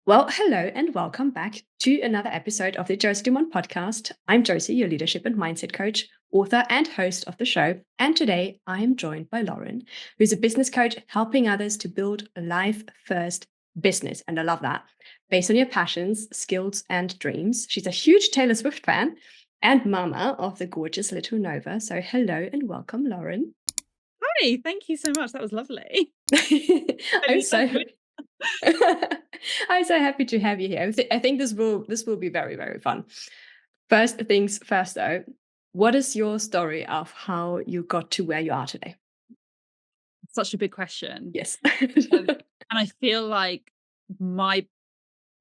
Well, hello and welcome back to another episode of the Josi podcast. I'm Josie, your leadership and mindset coach, author, and host of the show. And today I'm joined by Lauren, who's a business coach helping others to build a life first business. And I love that. Based on your passions, skills, and dreams. She's a huge Taylor Swift fan and mama of the gorgeous little Nova. So, hello and welcome, Lauren. Hi, thank you so much. That was lovely. I'm Any so compliment. I'm so happy to have you here. I think this will be very, very fun. First things first, though, what is your story of how you got to where you are today? Such a big question. Yes. And I feel like my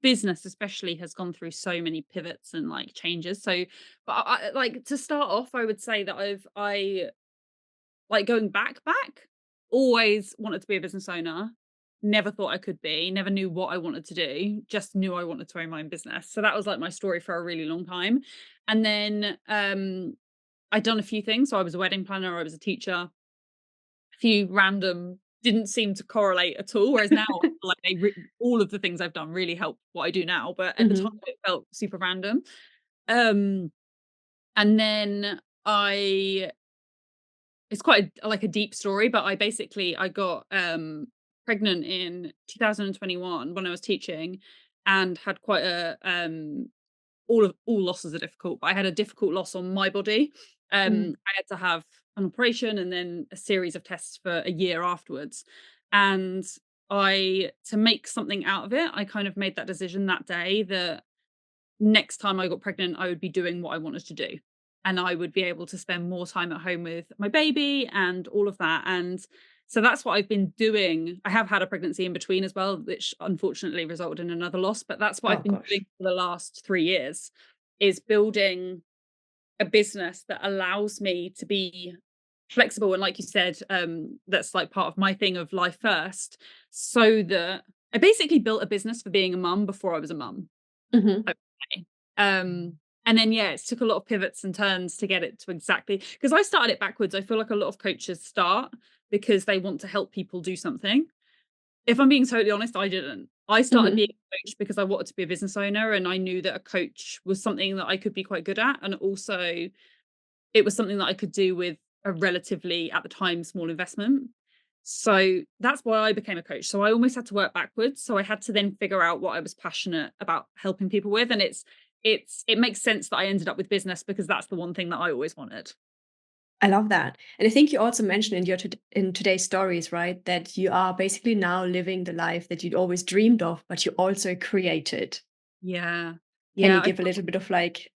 business especially has gone through so many pivots and like changes. So, but like to start off, I would say that I like going back, always wanted to be a business owner. Never thought I could be, never knew what I wanted to do, just knew I wanted to own my own business. So that was like my story for a really long time. And then I'd done a few things. So I was a wedding planner, I was a teacher, a few random didn't seem to correlate at all. Whereas now, like all of the things I've done really help what I do now. But at the time, Mhm. it felt super random. Um, and then it's quite like a deep story, but I got pregnant in 2021 when I was teaching, and had quite a all losses are difficult, but I had a difficult loss on my body. Mm. I had to have an operation and then a series of tests for a year afterwards. And to make something out of it, I kind of made that decision that day that next time I got pregnant, I would be doing what I wanted to do. And I would be able to spend more time at home with my baby and all of that. And so that's what I've been doing. I have had a pregnancy in between as well, which unfortunately resulted in another loss. But that's what Oh I've been doing gosh. for the last 3 years, is building a business that allows me to be flexible. And like you said, that's like part of my thing of life first. So that I basically built a business for being a mum before I was a mum. Mhm. Okay. And then, yeah, it took a lot of pivots and turns to get it to exactly because I started it backwards. I feel like a lot of coaches start because they want to help people do something. If I'm being totally honest, I didn't. I started being Mhm. a coach because I wanted to be a business owner and I knew that a coach was something that I could be quite good at. And also, it was something that I could do with a relatively, at the time, small investment. So that's why I became a coach. So I almost had to work backwards. So I had to then figure out what I was passionate about helping people with. And it makes sense that I ended up with business because that's the one thing that I always wanted. I love that. And I think you also mentioned in in today's stories, right, that you are basically now living the life that you'd always dreamed of, but you also created. Yeah. Can you Yeah. give a little bit of like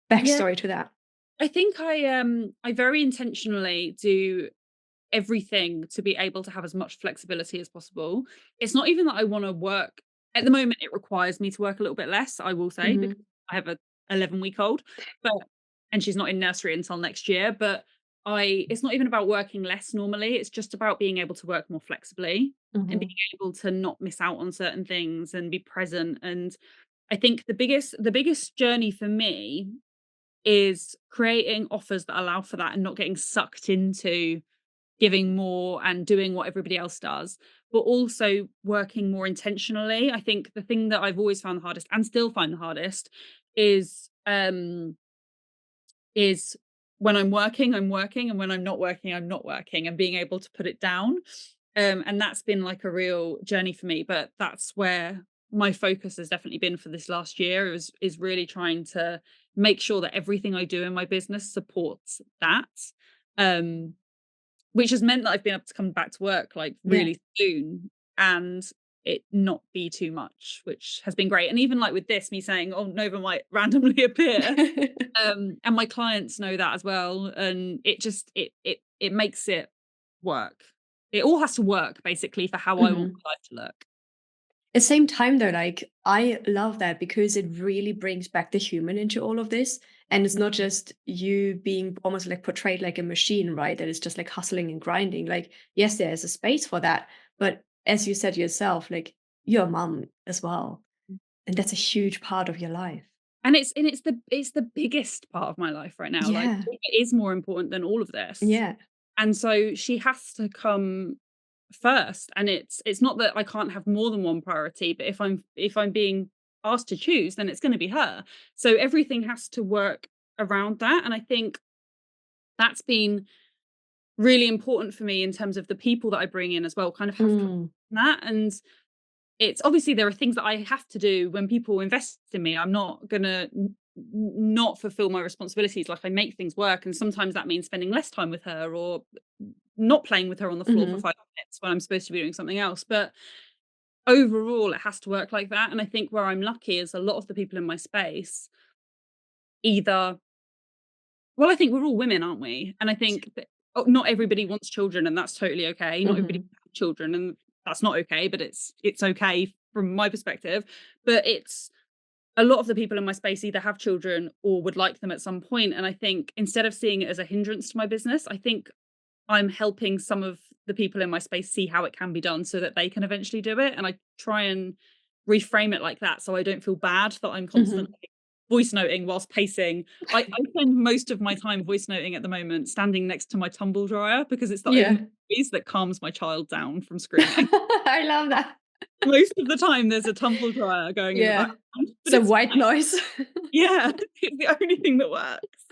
Yeah. backstory to that? I think I very intentionally do everything to be able to have as much flexibility as possible. It's not even that I want to work at the moment, it requires me to work a little bit less, I will say, because Mhm. I have a 11-week-old, but and she's not in nursery until next year, but I it's not even about working less normally, it's just about being able to work more flexibly and being Mhm. able to not miss out on certain things and be present. And I think the biggest journey for me is creating offers that allow for that and not getting sucked into giving more and doing what everybody else does, but also working more intentionally. I think the thing that I've always found the hardest and still find the hardest is is when I'm working, and when I'm not working, I'm not working, and being able to put it down. And that's been like a real journey for me. But that's where my focus has definitely been for this last year is really trying to make sure that everything I do in my business supports that. Um, which has meant that I've been able to come back to work, like, Yeah. really soon and it not be too much, which has been great. And even, like, with this, me saying, "Oh, Nova might randomly appear," and my clients know that as well, and it just it makes it work. It all has to work, basically, for how I want Mhm. my life to look. At the same time, though, like I love that because it really brings back the human into all of this. And it's not just you being almost like portrayed like a machine, right? That is just like hustling and grinding. Like, yes, there is a space for that. But as you said yourself, like you're a mom as well. And that's a huge part of your life. And it's the biggest part of my life right now, like, Yeah. it is more important than all of this. Yeah. And so she has to come first. And it's not that I can't have more than one priority, but if I'm being asked to choose, then it's going to be her. So everything has to work around that. And I think that's been really important for me in terms of the people that I bring in as well, kind of have to Mm. that. And it's obviously there are things that I have to do when people invest in me. I'm not gonna not fulfill my responsibilities. Like, I make things work, and sometimes that means spending less time with her or not playing with her on the floor for Mhm. 5 minutes when I'm supposed to be doing something else. But overall, it has to work like that. And I think where I'm lucky is a lot of the people in my space either well, I think we're all women, aren't we? And I think that not everybody wants children, and that's totally okay. Not everybody Mhm. has children, and that's not okay, but it's okay from my perspective. But it's a lot of the people in my space either have children or would like them at some point. And I think instead of seeing it as a hindrance to my business, I think I'm helping some of the people in my space see how it can be done so that they can eventually do it. And I try and reframe it like that so I don't feel bad that I'm Mhm. constantly voice noting whilst pacing. I spend most of my time voice noting at the moment standing next to my tumble dryer because it's the only Yeah. noise that calms my child down from screaming. I love that. Most of the time there's a tumble dryer going in the Yeah. background, but Some it's white noise. yeah, it's the only thing that works,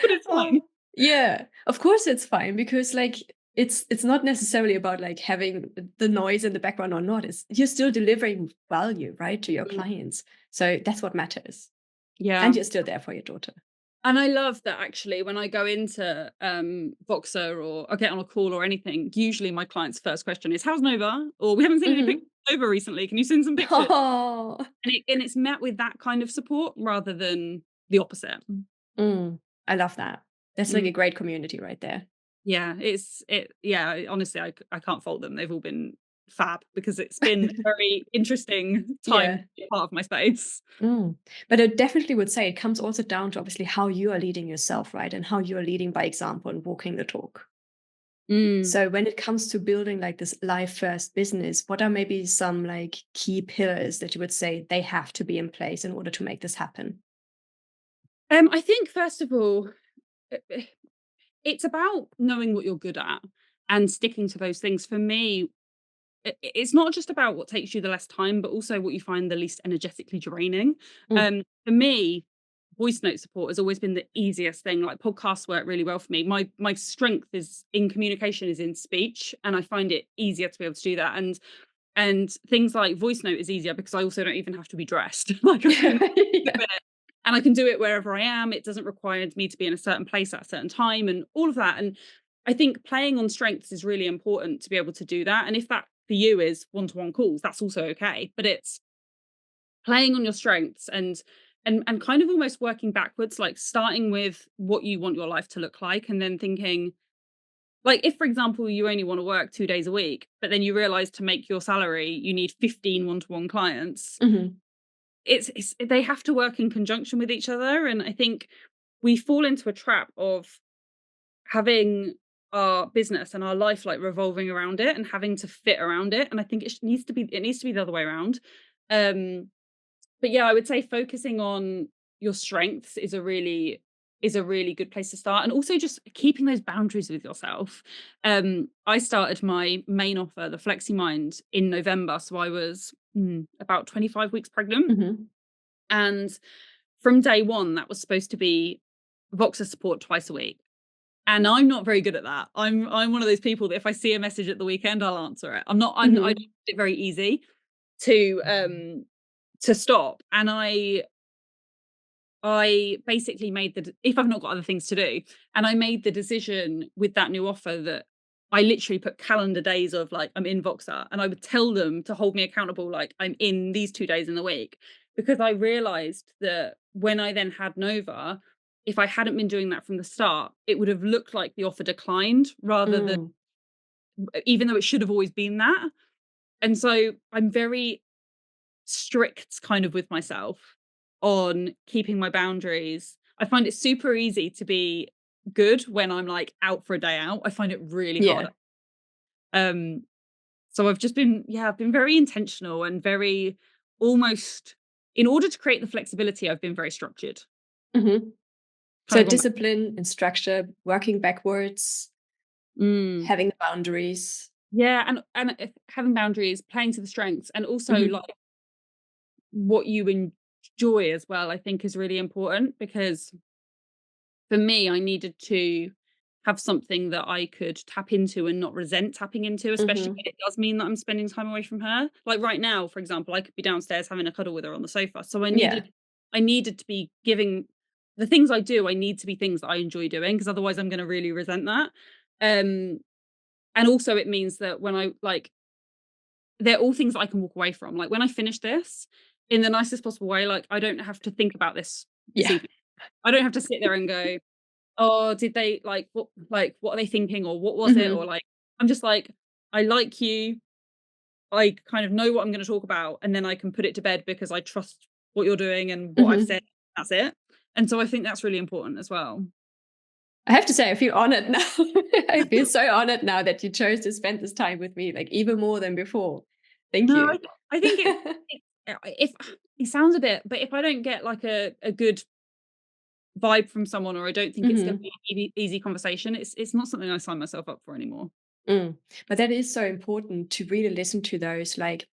but it's Oh, fine. yeah. Of course it's fine because, like, it's not necessarily about, like, having the noise in the background or not. It's you're still delivering value, right, to your Mm, clients. So that's what matters. yeah. And you're still there for your daughter. And I love that actually when I go into, Voxer or I get on a call or anything, usually my client's first question is, "How's Nova?" Or, "We haven't seen any pictures Mhm. of Nova recently. Can you send some pictures?" Oh. And it's met with that kind of support rather than the opposite. Mm. I love that. That's like Mm, a great community right there. yeah, honestly, I can't fault them. They've all been fab because it's been a very interesting time Yeah. to be a part of my space. Mm. But I definitely would say it comes also down to obviously how you are leading yourself, right? And how you are leading by example and walking the talk. Mm. So when it comes to building like this life first business, what are maybe some like key pillars that you would say they have to be in place in order to make this happen? I think first of all, it's about knowing what you're good at and sticking to those things. For me, it's not just about what takes you the less time, but also what you find the least energetically draining. Mm. For me, voice note support has always been the easiest thing. Like, podcasts work really well for me. My strength is in communication, is in speech, and I find it easier to be able to do that. And things like voice note is easier because I also don't even have to be dressed. Like, I can do Yeah. it, and I can do it wherever I am. It doesn't require me to be in a certain place at a certain time and all of that. And I think playing on strengths is really important to be able to do that. And if that for you is one-to-one calls, that's also okay. But it's playing on your strengths and kind of almost working backwards, like starting with what you want your life to look like and then thinking, like, if, for example, you only want to work 2 days a week, but then you realize to make your salary, you need 15 one-to-one clients. Mhm. It's they have to work in conjunction with each other. And I think we fall into a trap of having our business and our life like revolving around it and having to fit around it. And I think it needs to be the other way around. Um, but yeah, I would say focusing on your strengths is a really good place to start. And also just keeping those boundaries with yourself. I started my main offer, the Flexi Mind, in November. So I was about 25 weeks pregnant. Mhm. And from day one, that was supposed to be Voxer support twice a week. And I'm not very good at that. I'm one of those people that if I see a message at the weekend, I'll answer it. I Mhm. find it very easy to stop. And I basically made if I've not got other things to do, and I made the decision with that new offer that I literally put calendar days of like I'm in Voxer, and I would tell them to hold me accountable, like I'm in these 2 days in the week, because I realized that when I then had Nova, if I hadn't been doing that from the start, it would have looked like the offer declined rather than Mm. even though it should have always been that. And so I'm very strict kind of with myself on keeping my boundaries. I find it super easy to be good when I'm like out for a day out. I find it really hard. Yeah. Um, so I've just been, yeah, I've been very intentional and very almost in order to create the flexibility, I've been very structured. Mhm. Kind So of on discipline and structure, working backwards, mm, having boundaries. Yeah, and having boundaries, playing to the strengths, and also, Mhm. like, what you enjoy as well, I think is really important because for me, I needed to have something that I could tap into and not resent tapping into, especially Mhm. when it does mean that I'm spending time away from her. Like right now, for example, I could be downstairs having a cuddle with her on the sofa. So Yeah. I needed to be giving the things I do, I need to be things that I enjoy doing because otherwise I'm gonna really resent that. Um, and also it means that when I like they're all things that I can walk away from. Like when I finish this in the nicest possible way, like I don't have to think about this Yeah. evening. I don't have to sit there and go, "Oh, did they what are they thinking or what was it?" Or Mhm. like I'm just like, "I like you. I kind of know what I'm gonna talk about, and then I can put it to bed because I trust what you're doing and what I've Mhm. said. That's it." And so I think that's really important as well. I have to say I feel honored now. I feel so honored now that you chose to spend this time with me, like, even more than before. Thank No, you. I think if it sounds a bit, but if I don't get like a good vibe from someone or I don't think it's gonna Mhm. be an easy conversation, it's not something I sign myself up for anymore. Mm. But that is so important to really listen to those, like,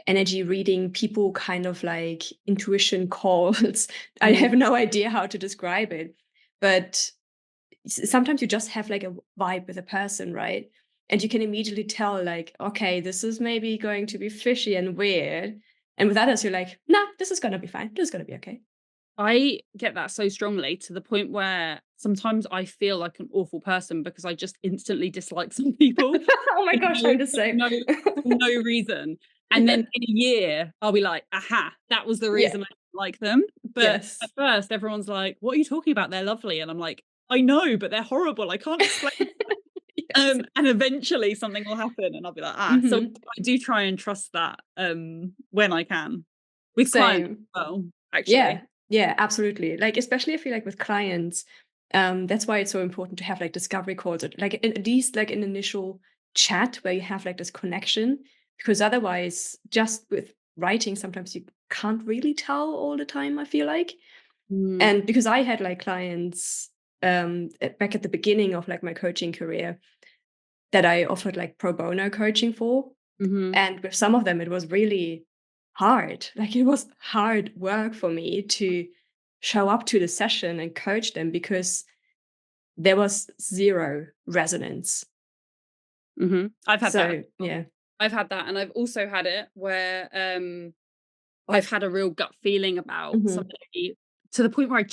energy reading, people kind of like intuition calls. I have Mm. no idea how to describe it, but sometimes you just have like a vibe with a person, right? And you can immediately tell, like, okay, this is maybe going to be fishy and weird. And with others, you're like, nah, this is gonna be fine. This is gonna be okay. I get that so strongly to the point where sometimes I feel like an awful person because I just instantly dislike some people Oh my for gosh, I'm the for same. no reason. And then Yeah. in a year, I'll be like, "Aha, that was the Yeah. reason I didn't like them." But at Yes. first, everyone's like, "What are you talking about? They're lovely." And I'm like, "I know, but they're horrible. I can't explain." Yes. And eventually something will happen and I'll be like, "Ah." So Hmm. I do try and trust that, when I can. With clients Same. as well, Yeah, actually. yeah, absolutely. Like, especially I feel like with clients, that's why it's so important to have like discovery calls, or like at least like an initial chat where you have like this connection, because otherwise, just with writing, sometimes you can't really tell all the time. I feel like, Mm, and because I had like clients back at the beginning of like my coaching career that I offered like pro bono coaching for, mhm. and with some of them, it was really hard. Like, it was hard work for me to show up to the session and coach them because there was zero resonance. Mhm. I've had that as So, well. yeah. I've had that, and I've also had it where, I've had a real gut feeling about Mhm. somebody to the point where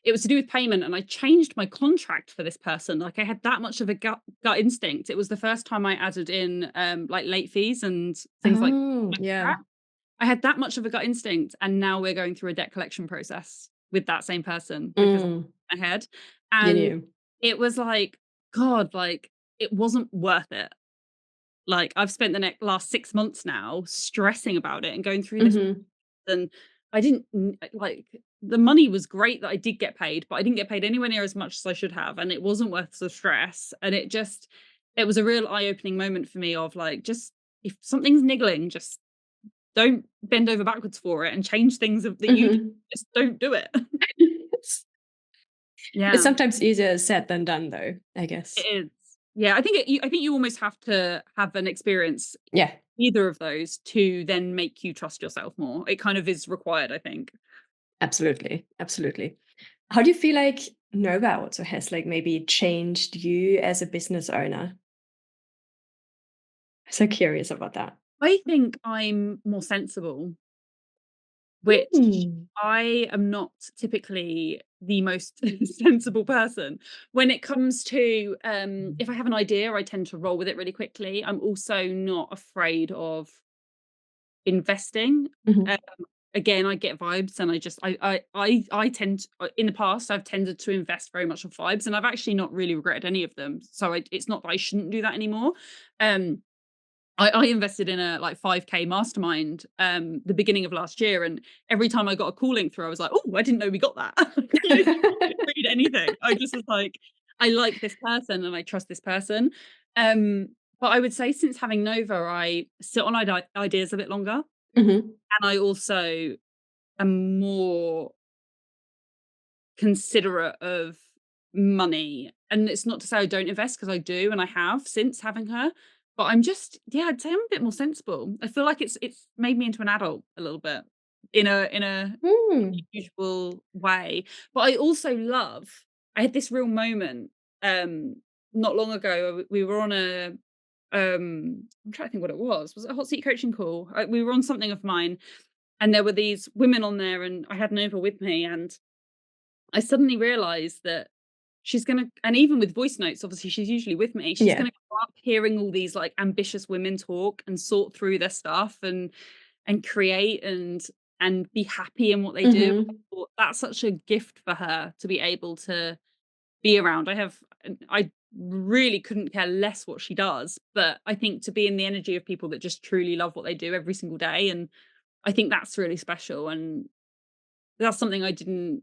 it was to do with payment, and I changed my contract for this person. Like, I had that much of a gut instinct. It was the first time I added in, like, late fees and things like Oh, yeah. that. I had that much of a gut instinct, and now we're going through a debt collection process with that same person because Mm, I had, you and knew. it was like, God, like, it wasn't worth it. Like, I've spent the last 6 months now stressing about it and going through this, Mhm. and I didn't like, the money was great that I did get paid, but I didn't get paid anywhere near as much as I should have, and it wasn't worth the stress, and it was a real eye-opening moment for me of, like, just if something's niggling, just don't bend over backwards for it and change things that you do. Mhm. Just don't do it. It's Yeah, sometimes easier said than done, though, I it guess. is. Yeah, I think you almost have to have an experience, Yeah, either of those, to then make you trust yourself more. It kind of is required, I think. absolutely. Absolutely. How do you feel like Nova also has like maybe changed you as a business owner? So curious about that. I think I'm more sensible, which Mm. I am not typically the most sensible person. When it comes to, if I have an idea, I tend to roll with it really quickly. I'm also not afraid of investing. Mhm. Um, again, I get vibes and I tend to, in the past, I've tended to invest very much of vibes, and I've actually not really regretted any of them. So it's not that I shouldn't do that anymore. Um, I invested in a like 5K mastermind the beginning of last year, and every time I got a calling through, I was like, "Oh, I didn't know we got that." I didn't read anything. I just was like, "I like this person and I trust this person." Um, but I would say since having Nova, I sit on ideas a bit longer, Mhm. and I also am more considerate of money. And it's not to say I don't invest because I do, and I have since having her. But I'm just yeah, I'd say I'm a bit more sensible. I feel like it's made me into an adult a little bit in a Mm. unusual way. But I also love I had this real moment, um, not long ago. We were on a I'm trying to think what it was. Was it a hot seat coaching call? We were on something of mine, and there were these women on there, and I had Nova with me, and I suddenly realized that she's gonna and even with voice notes, obviously she's usually with me, she's Yeah. gonna grow up hearing all these, like, ambitious women talk and sort through their stuff and create and be happy in what they do. I Mhm. thought that's such a gift for her to be able to be around. I really couldn't care less what she does, but I think to be in the energy of people that just truly love what they do every single day, and I think that's really special, and that's something I didn't,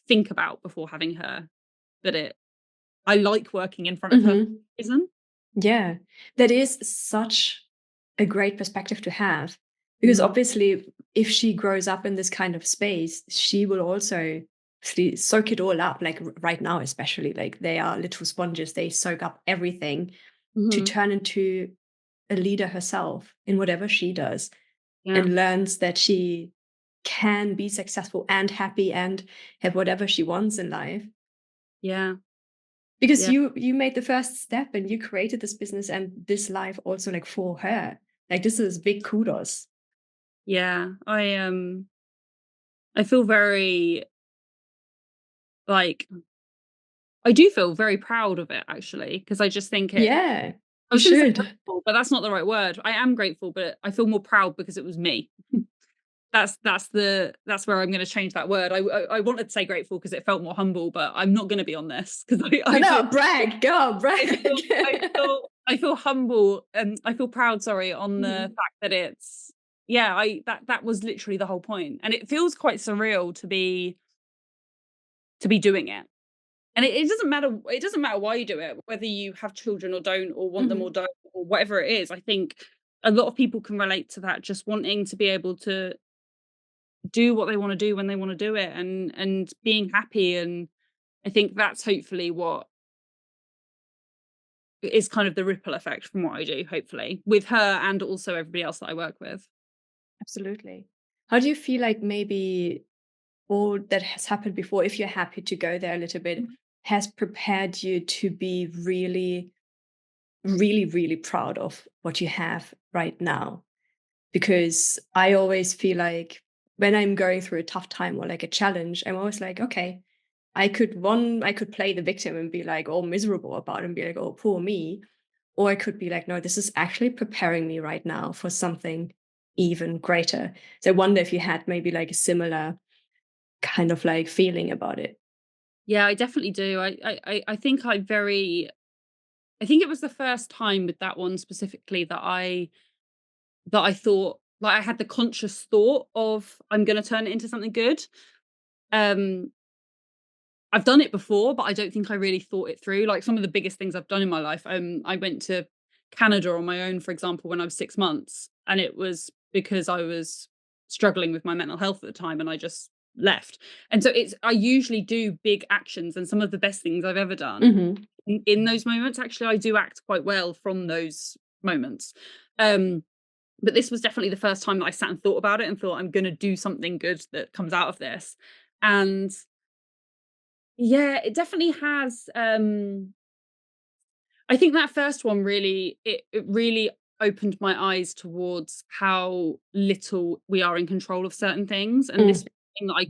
think about before having her, that it I like working in front of her for Mhm. that reason. Yeah. That is such a great perspective to have because Mhm, obviously if she grows up in this kind of space, she will also soak it all up like right now especially like they are little sponges, they soak up everything to mhm, turn into a leader herself in whatever she does yeah, and learns that she can be successful and happy and have whatever she wants in life yeah, because yeah, you made the first step and you created this business and this life also like for her. Like this is big kudos. yeah. I feel very, like I do feel very proud of it actually, because I just think it Yeah, I you was gonna say should. grateful, but that's not the right word. I am grateful, but I feel more proud because it was me. That's where I'm gonna change that word. I wanted to say grateful because it felt more humble, but I'm not gonna be on this because No, I feel no, brag, go brag. I feel humble and I feel proud, sorry, on the Mhm. fact that it's yeah, I that was literally the whole point. And it feels quite surreal to be doing it. And it doesn't matter why you do it, whether you have children or don't, or want them or Mhm. don't, or whatever it is. I think a lot of people can relate to that, just wanting to be able to do what they wanna do when they wanna do it and being happy, and I think that's hopefully what is kind of the ripple effect from what I do, hopefully, with her and also everybody else that I work with. Absolutely. How do you feel like maybe all that has happened before, if you're happy to go there a little bit, Mhm, has prepared you to be really, really, really proud of what you have right now? Because I always feel like when I'm going through a tough time or like a challenge, I'm always like, okay, I could play the victim and be like all miserable about it and be like, oh, poor me. Or I could be like, no, this is actually preparing me right now for something even greater. So I wonder if you had maybe like a similar kind of like feeling about it. yeah, I definitely do. I think I think it was the first time with that one specifically that I thought like, I had the conscious thought of, "I'm gonna turn it into something good." Um, I've done it before, but I don't think I really thought it through. Like, some of the biggest things I've done in my life, I went to Canada on my own, for example, when I was 6 months, and it was because I was struggling with my mental health at the time, and I just left. And so it's I usually do big actions, and some of the best things I've ever done Hmm. in those moments, actually, I do act quite well from those moments. Um, but this was definitely the first time that I sat and thought about it and thought, "I'm gonna do something good that comes out of this." And yeah, it definitely has, I think that first one really it really opened my eyes towards how little we are in control of certain things, and this Mm. was something that I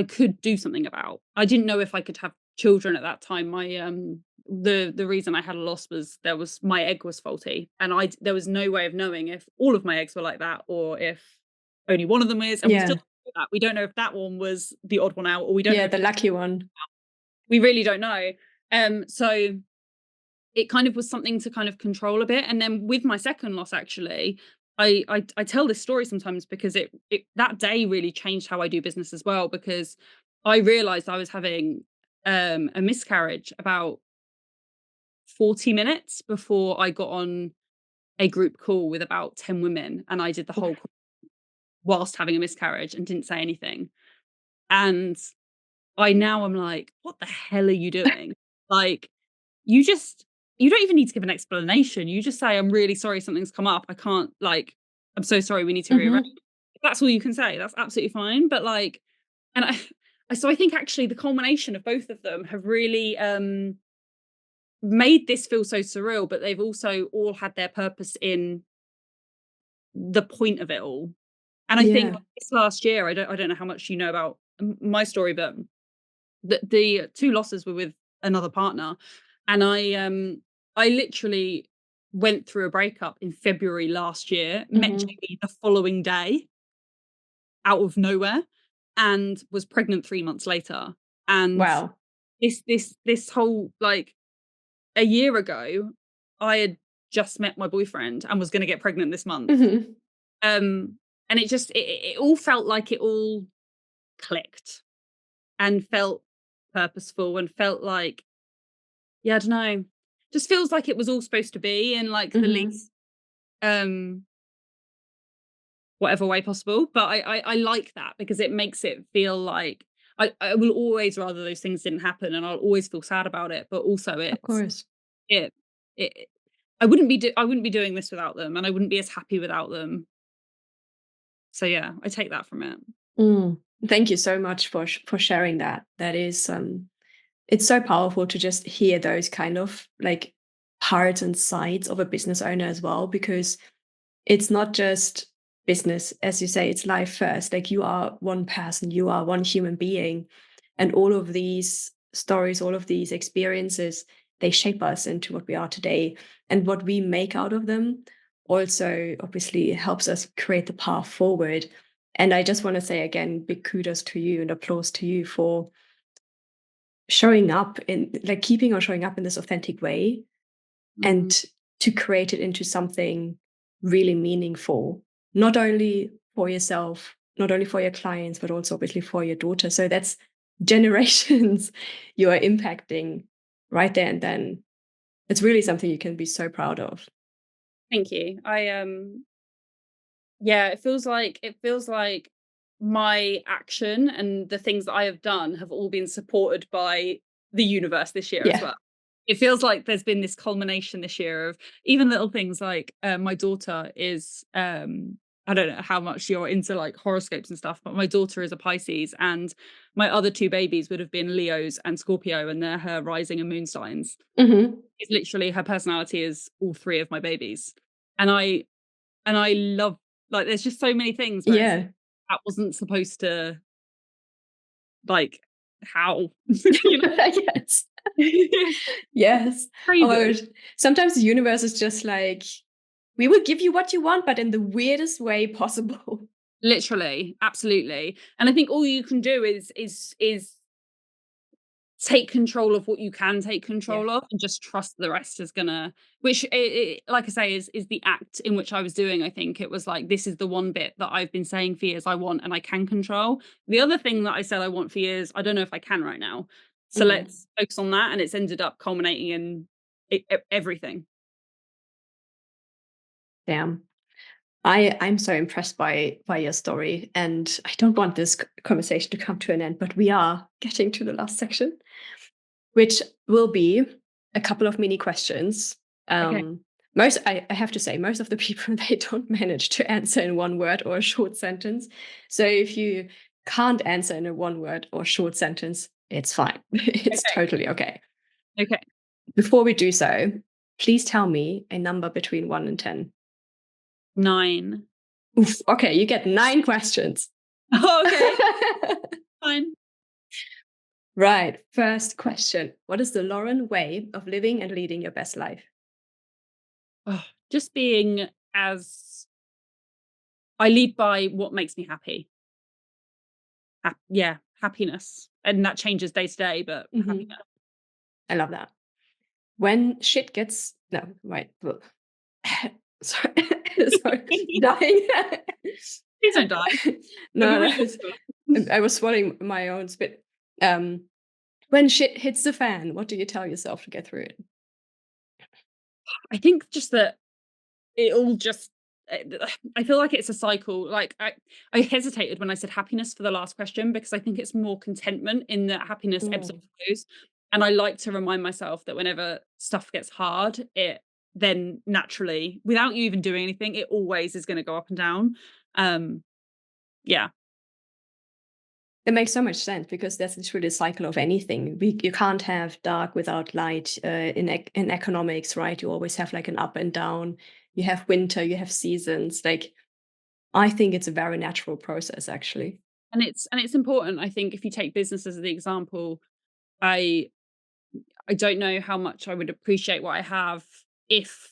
could do something about. I didn't know if I could have children at that time. The reason I had a loss was my egg was faulty, and there was no way of knowing if all of my eggs were like that or if only one of them is, and we still Yeah. don't know that. We don't know if that one was the odd one out, or we don't know Yeah. if The lucky one. we really don't know. So it kind of was something to kind of control a bit. And then with my second loss, actually, I tell this story sometimes because it that day really changed how I do business as well. Because I realized I was having a miscarriage about 40 minutes before I got on a group call with about 10 women, and I did the whole Okay. call whilst having a miscarriage and didn't say anything. And I now I'm like, what the hell are you doing? Like, you just you don't even need to give an explanation. You just say, "I'm really sorry something's come up. I can't like, I'm so sorry, we need to rearrange." Mhm. That's all you can say. That's absolutely fine. But like, and so I think actually the culmination of both of them have really made this feel so surreal, but they've also all had their purpose in the point of it all. And I think Yeah. this last year, I don't know how much you know about my story, but the two losses were with another partner, and I literally went through a breakup in February last year, met Mhm. Jamie the following day out of nowhere, and was pregnant 3 months later. And Wow. this whole like a year ago, I had just met my boyfriend and was gonna get pregnant this month. Mhm. Um, and it all felt like it all clicked and felt purposeful and felt like, yeah, I don't know, just feels like it was all supposed to be in like the Mhm. least um whatever way possible. But I like that because it makes it feel like I will always rather those things didn't happen and I'll always feel sad about it. But also Of course. it it I wouldn't be doing this without them and I wouldn't be as happy without them. So yeah, I take that from it. Mm. Thank you so much for for sharing that. That is it's so powerful to just hear those kind of like parts and sides of a business owner as well, because it's not just business, as you say, it's life first. Like you are one person, you are one human being, and all of these stories, all of these experiences, they shape us into what we are today, and what we make out of them also obviously helps us create the path forward. And I just want to say again, big kudos to you and applause to you for showing up in like keeping on showing up in this authentic way, Mm, and to create it into something really meaningful, not only for yourself, not only for your clients, but also obviously for your daughter. So that's generations you are impacting right there and then. It's really something you can be so proud of. thank you. Yeah, it feels like my action and the things that I have done have all been supported by the universe this year as Yeah. well. It feels like there's been this culmination this year of even little things like my daughter is I don't know how much you're into like horoscopes and stuff, but my daughter is a Pisces and my other two babies would have been Leos and Scorpio and they're her rising and moon signs. Hmm. It's literally her personality is all three of my babies. And I love like, there's just so many things where it's like, Yeah. that wasn't supposed to like, how? You know? Yes. Yes. Oh my Crazy. gosh. Sometimes the universe is just like, we will give you what you want, but in the weirdest way possible. Literally, absolutely. And I think all you can do is take control of what you can take Yeah. control of and just trust the rest is gonna which like I say is the act in which I was doing. I think it was like this is the one bit that I've been saying for years I want and I can control. The other thing that I said I want for years, I don't know if I can right now. So Mhm. let's focus on that and it's ended up culminating in everything. Damn. I'm so impressed by your story, and I don't want this conversation to come to an end, but we are getting to the last section, which will be a couple of mini questions. Okay. Most I have to say, most of the people they don't manage to answer in one word or a short sentence. So if you can't answer in a one word or short sentence, it's fine. It's Okay. totally okay. Okay. Before we do so, please tell me a number between 1 and 10. 9. Oof, okay, you get 9 questions. Oh, okay. Fine. Right. First question. What is the Lauren way of living and leading your best life? Oh, just being as I lead by what makes me happy. Yeah, happiness, and that changes day to day, but Mhm. happiness. I love that. When shit gets no, right. Sorry. Sorry. Dying. Please don't die. It'll be No, really no. awesome. I was swallowing my own spit. Um, when shit hits the fan, what do you tell yourself to get through it? I think just that it all just I feel like it's a cycle. Like I hesitated when I said happiness for the last question because I think it's more contentment in that happiness ebbs and Mm. flows. And I like to remind myself that whenever stuff gets hard, it then naturally, without you even doing anything, it always is gonna go up and down. Um, yeah. It makes so much sense because that's literally the cycle of anything. You can't have dark without light in economics, right? You always have like an up and down. You have winter, you have seasons. Like I think it's a very natural process, actually. And it's important, I think, if you take business as the example, I I don't know how much I would appreciate what I have if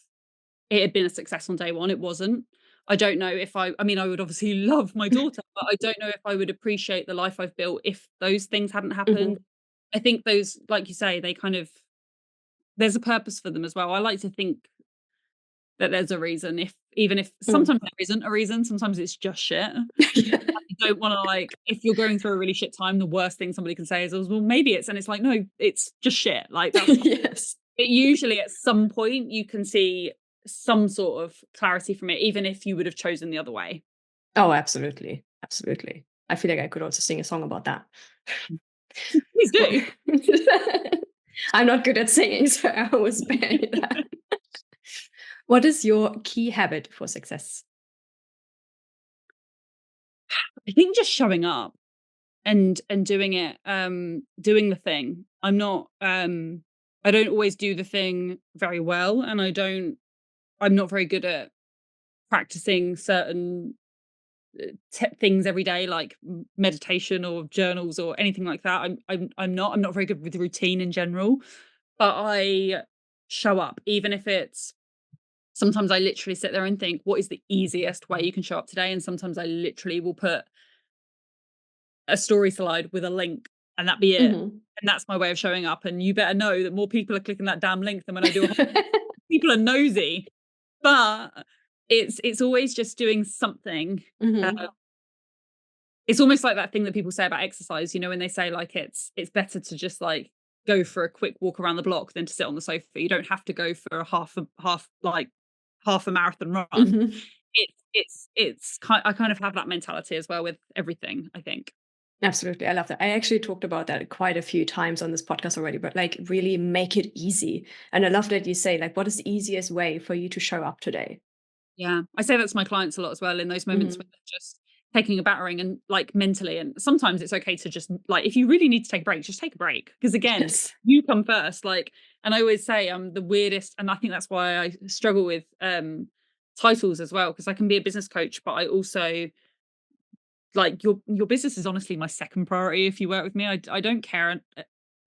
it had been a success on day one. It wasn't. I don't know if I mean, I would obviously love my daughter, but I don't know if I would appreciate the life I've built if those things hadn't happened. Hmm. I think those, like you say, they kind of there's a purpose for them as well. I like to think that there's a reason, if even if Mm. sometimes there isn't a reason, sometimes it's just shit. Yeah. You don't wanna, like, if you're going through a really shit time, the worst thing somebody can say is, "Oh, well, maybe it's," and it's like, "No, it's just shit." Like, that's Yes. but usually at some point you can see some sort of clarity from it, even if you would have chosen the other way. Oh, absolutely. Absolutely. I feel like I could also sing a song about that. Please Well, do. I'm not good at singing, so I will spare you that. What is your key habit for success? I think just showing up and doing it, doing the thing. I don't always do the thing very well, and I'm not very good at practicing certain things every day, like meditation or journals or anything like that. I'm not very good with routine in general, but I show up, even if it's sometimes I literally sit there and think, what is the easiest way you can show up today? And sometimes I literally will put a story slide with a link and that be it. Mhm. And that's my way of showing up. And you better know that more people are clicking that damn link than when I do a whole people are nosy. But it's always just doing something. Mhm. It's almost like that thing that people say about exercise, when they say, like, it's better to just, like, go for a quick walk around the block than to sit on the sofa. You don't have to go for half a marathon run. Mhm. It's I kind of have that mentality as well with everything, I think. Absolutely. I love that. I actually talked about that quite a few times on this podcast already, but like really make it easy. And I love that you say, like, what is the easiest way for you to show up today? Yeah, I say that to my clients a lot as well in those moments when Mhm. they're just taking a battering and, like, mentally, and sometimes it's okay to just, like, if you really need to take a break, just take a break. Because again, Yes. you come first, like, and I always say I'm the weirdest, and I think that's why I struggle with, titles as well, because I can be a business coach, but I also like, your business is honestly my second priority if you work with me. I don't care,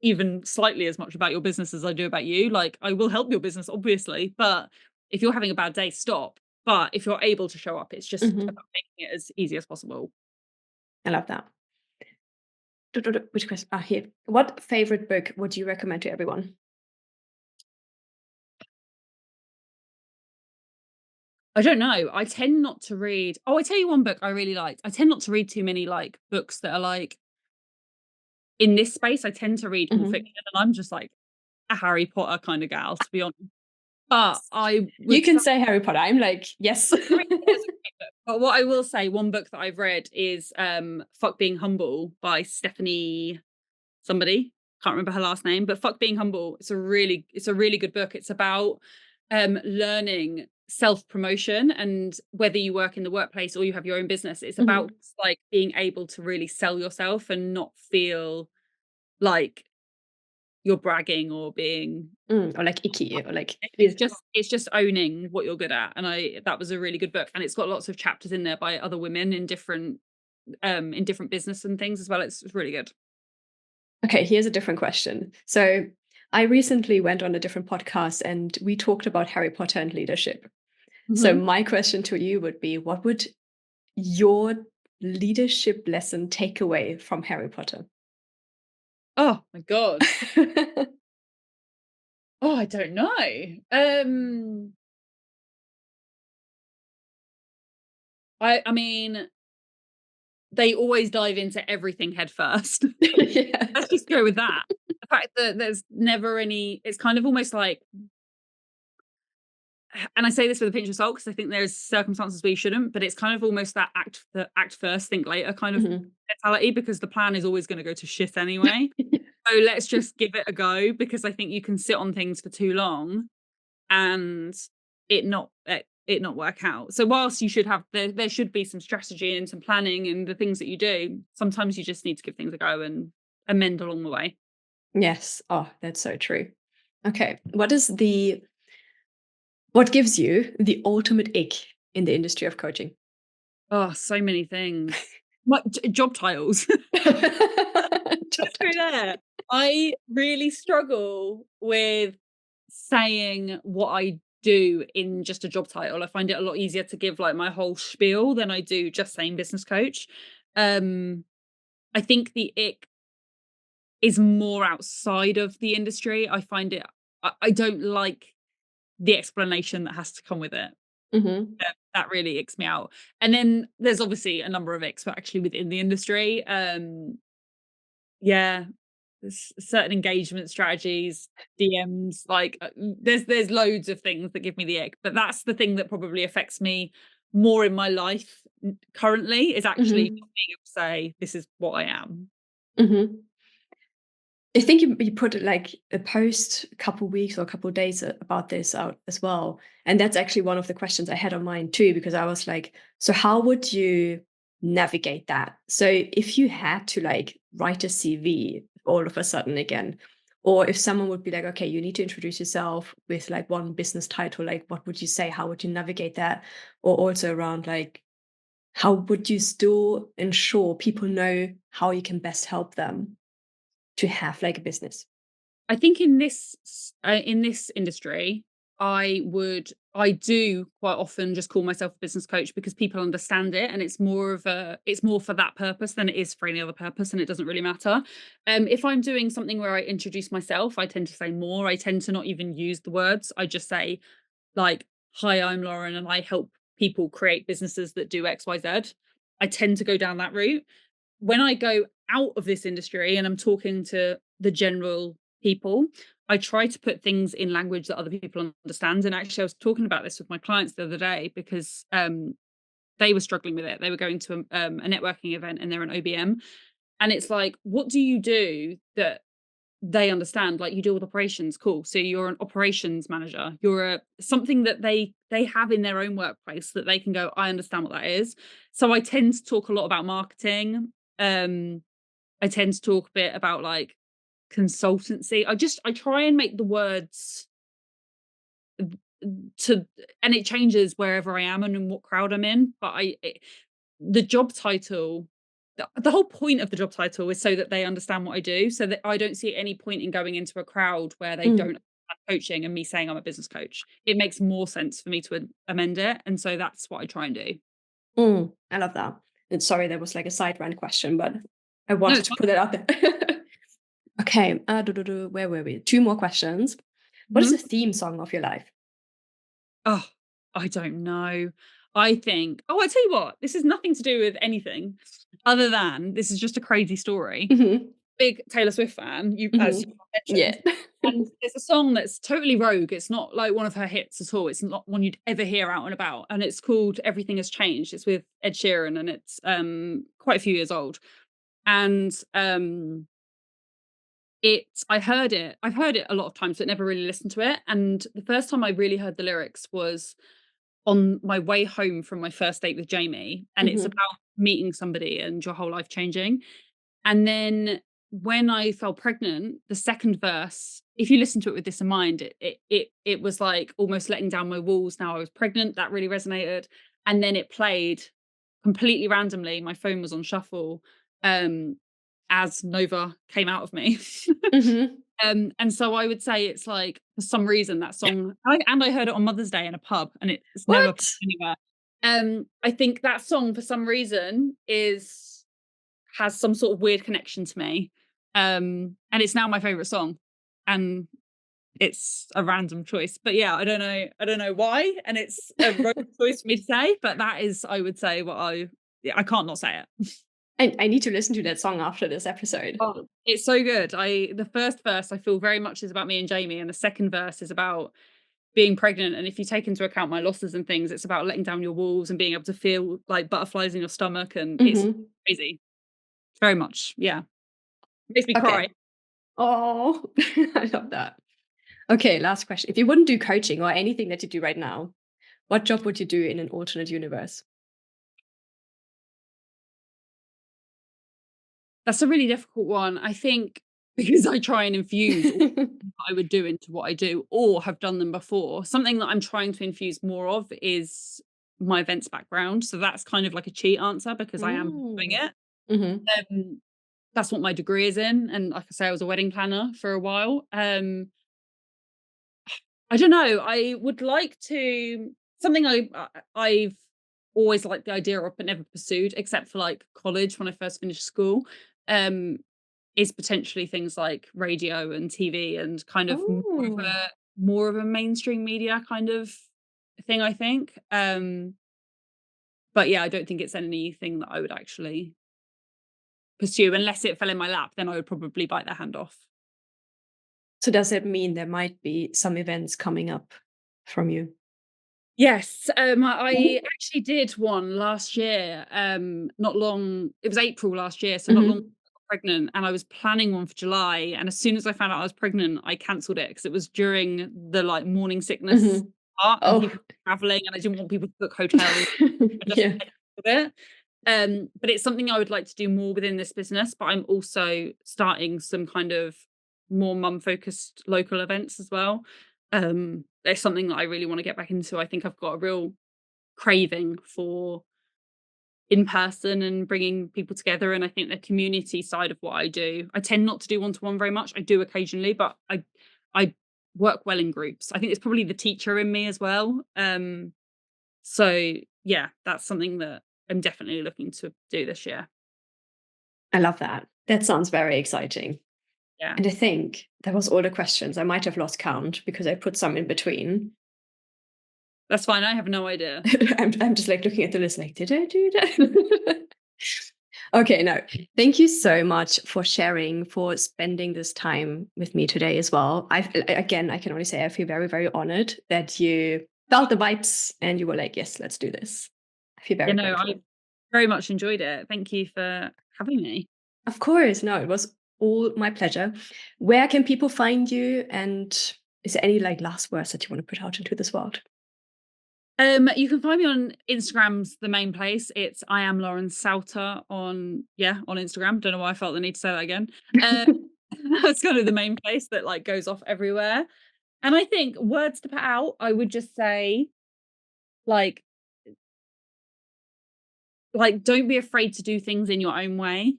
even slightly as much about your business as I do about you. Like, I will help your business, obviously, but if you're having a bad day, stop. But if you're able to show up, it's just Mhm. about making it as easy as possible. I love that. Which question? Ah, here. What favorite book would you recommend to everyone? I don't know. I tend not to read. Oh, I tell you one book I really liked. I tend not to read too many, like, books that are, like, in this space. I tend to read more Mhm. fiction, and I'm just, like, a Harry Potter kind of gal, to be honest. But I You would can say say Harry Potter. I'm like, yes. Harry Potter is a great book. But what I will say, one book that I've read is, Fuck Being Humble by Stephanie somebody. Can't remember her last name, but Fuck Being Humble. It's a really good book. It's about, learning self-promotion, and whether you work in the workplace or you have your own business, it's about, Mhm. like, being able to really sell yourself and not feel like you're bragging or being Or like icky, or like it's just owning what you're good at, and I that was a really good book, and it's got lots of chapters in there by other women in different business and things as well. It's really good. okay, here's a different question. So I recently went on a different podcast and we talked about Harry Potter and leadership. So Mhm. my question to you would be, what would your leadership lesson take away from Harry Potter? Oh my god. Oh, I don't know. I mean, they always dive into everything head first. Let's Yes. just go with that. The fact that there's never any it's kind of almost like and I say this with a pinch of salt because I think there's circumstances where you shouldn't, but it's kind of almost that act first, think later kind of Mhm. mentality, because the plan is always gonna go to shit anyway. So let's just give it a go because I think you can sit on things for too long and it not work out. So whilst you should have there should be some strategy and some planning and the things that you do, sometimes you just need to give things a go and amend along the way. Yes. Oh, that's so true. Okay. What gives you the ultimate ick in the industry of coaching? Oh, so many things. My job titles. Job Let's go title. there. I really struggle with saying what I do in just a job title. I find it a lot easier to give like my whole spiel than I do just saying business coach. Um, I think the ick is more outside of the industry. I find it I don't like the explanation that has to come with it. Mhm. That really icks me out. And then there's obviously a number of icks, but actually within the industry. Yeah, certain engagement strategies, DMs, like there's loads of things that give me the ick, but that's the thing that probably affects me more in my life currently is actually Mhm. not being able to say this is what I am. Mhm. I think you put like a post a couple weeks or a couple days about this out as well. And that's actually one of the questions I had on mine too, because I was like, so how would you navigate that? So if you had to like write a CV all of a sudden again, or if someone would be like, okay, you need to introduce yourself with like one business title, like what would you say? How would you navigate that? Or also around like, how would you still ensure people know how you can best help them to have like a business? I think in this industry, I do quite often just call myself a business coach because people understand it and it's more for that purpose than it is for any other purpose and it doesn't really matter. If I'm doing something where I introduce myself, I tend to say more. I tend to not even use the words. I just say like, "Hi, I'm Lauren and I help people create businesses that do XYZ." I tend to go down that route. When I go out of this industry and I'm talking to the general people, I try to put things in language that other people understand. And actually, I was talking about this with my clients the other day because they were struggling with it. They were going to a networking event and they're an OBM. And it's like, what do you do that they understand? Like you deal with operations, cool. So you're an operations manager. You're a something that they have in their own workplace that they can go, I understand what that is. So I tend to talk a lot about marketing. Um, I tend to talk a bit about like consultancy. I try and make the words to and it changes wherever I am and in what crowd I'm in. But the job title, the whole point of the job title is so that they understand what I do, so that I don't see any point in going into a crowd where they don't Mm, understand coaching and me saying I'm a business coach. It makes more sense for me to amend it, and so that's what I try and do. I love that. And sorry, that was like a side rant question, but I No, wanted it's to fine. put it out there. Okay, where were we? Two more questions. What is the Mhm. theme song of your life? Oh, I don't know. I think I tell you what, this has nothing to do with anything other than this is just a crazy story. Mhm, Big Taylor Swift fan, as you mhm. mentioned, Yeah. and it's a song that's totally rogue. It's not like one of her hits at all. It's not one you'd ever hear out and about, and it's called "Everything Has Changed." It's with Ed Sheeran, and it's quite a few years old. And I've heard it a lot of times, but never really listened to it. And the first time I really heard the lyrics was on my way home from my first date with Jamie, and it's Mhm, about meeting somebody and your whole life changing. And then when I fell pregnant, the second verse, if you listen to it with this in mind, it was like almost letting down my walls. Now I was pregnant. That really resonated. And then it played completely randomly. My phone was on shuffle um, as Nova came out of me. mhm. And so I would say it's like for some reason that song, and I heard it on Mother's Day in a pub, and it's never played What? anywhere. I think that song for some reason is has some sort of weird connection to me. And it's now my favorite song. And it's a random choice. But yeah, I don't know why. And it's a rogue choice for me to say, but that is, I would say, what yeah, I can't not say it. I need to listen to that song after this episode. Oh, it's so good. The first verse I feel very much is about me and Jamie, and the second verse is about being pregnant. And if you take into account my losses and things, it's about letting down your walls and being able to feel like butterflies in your stomach. And it's Mhm. crazy. Very much. Yeah. Makes me cry. Okay. Oh, I love that. Okay, last question. If you wouldn't do coaching or anything that you do right now, what job would you do in an alternate universe? That's a really difficult one. I think because I try and infuse all that I would do into what I do or have done them before. Something that I'm trying to infuse more of is my events background. So that's kind of like a cheat answer because I am doing Mm. it. Mhm. Um, that's what my degree is in. And like I say, I was a wedding planner for a while. I don't know. I would like to something I've always liked the idea of but never pursued, except for like college when I first finished school. Um, is potentially things like radio and TV and kind of Oh. more of a mainstream media kind of thing, I think. But yeah, I don't think it's anything that I would actually pursue unless it fell in my lap, then I would probably bite their hand off. So does it mean there might be some events coming up from you? Yes, I actually did one last year, not long it was April last year, so not long Mhm. I got pregnant, and I was planning one for July, and as soon as I found out I was pregnant, I cancelled it because it was during the, like, morning sickness Mhm. part and Oh. people were traveling, and I didn't want people to book hotels. Yeah. I cancelled it. But it's something I would like to do more within this business, but I'm also starting some kind of more mum-focused local events as well. There's something that I really wanna get back into. I think I've got a real craving for in person and bringing people together, and I think the community side of what I do I tend not to do one-to-one very much. I do occasionally, but I work well in groups. I think it's probably the teacher in me as well. So yeah, that's something that I'm definitely looking to do this year. I love that. That sounds very exciting. Yeah. And I think that was all the questions. I might have lost count because I put some in between. That's fine, I have no idea. I'm just like looking at the list like, did I do that? Okay, no. Thank you so much for sharing, for spending this time with me today as well. Again, I can only say I feel very, very honored that you felt the vibes and you were like, yes, let's do this. I feel You very know, I grateful. very much enjoyed it. Thank you for having me. Of course, no, it was all my pleasure. Where can people find you? And is there any like last words that you want to put out into this world? You can find me on Instagram's the main place. It's I am Lauren Sowter on Instagram. Don't know why I felt the need to say that again. Um, that's kind of the main place that like goes off everywhere. And I think words to put out, I would just say like don't be afraid to do things in your own way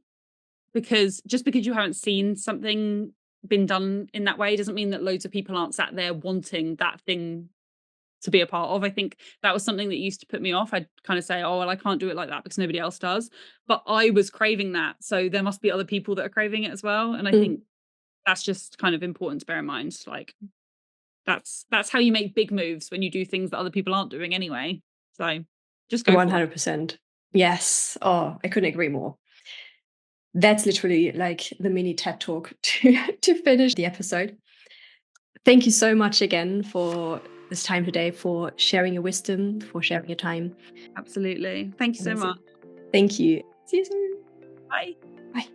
because just because you haven't seen something been done in that way doesn't mean that loads of people aren't sat there wanting that thing to be a part of. I think that was something that used to put me off. I'd kind of say, "Oh, well, I can't do it like that because nobody else does." But I was craving that, so there must be other people that are craving it as well. And I think Mm, that's just kind of important to bear in mind. Like that's how you make big moves when you do things that other people aren't doing anyway. So just go for it. 100%. Yes. Oh, I couldn't agree more. That's literally like the mini TED talk to finish the episode. Thank you so much again for this time today, for sharing your wisdom, for sharing your time. Absolutely. Thank you so much. Amazing. Thank you. See you soon. Bye. Bye.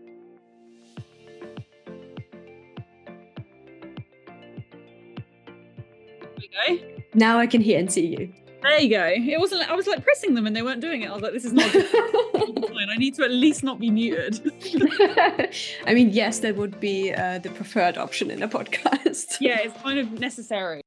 There we go. Now I can hear and see you. There you go. It wasn't. I was like pressing them and they weren't doing it. I was like, this is not a good sign. I need to at least not be muted. I mean, yes, that would be the preferred option in a podcast. Yeah, it's kind of necessary.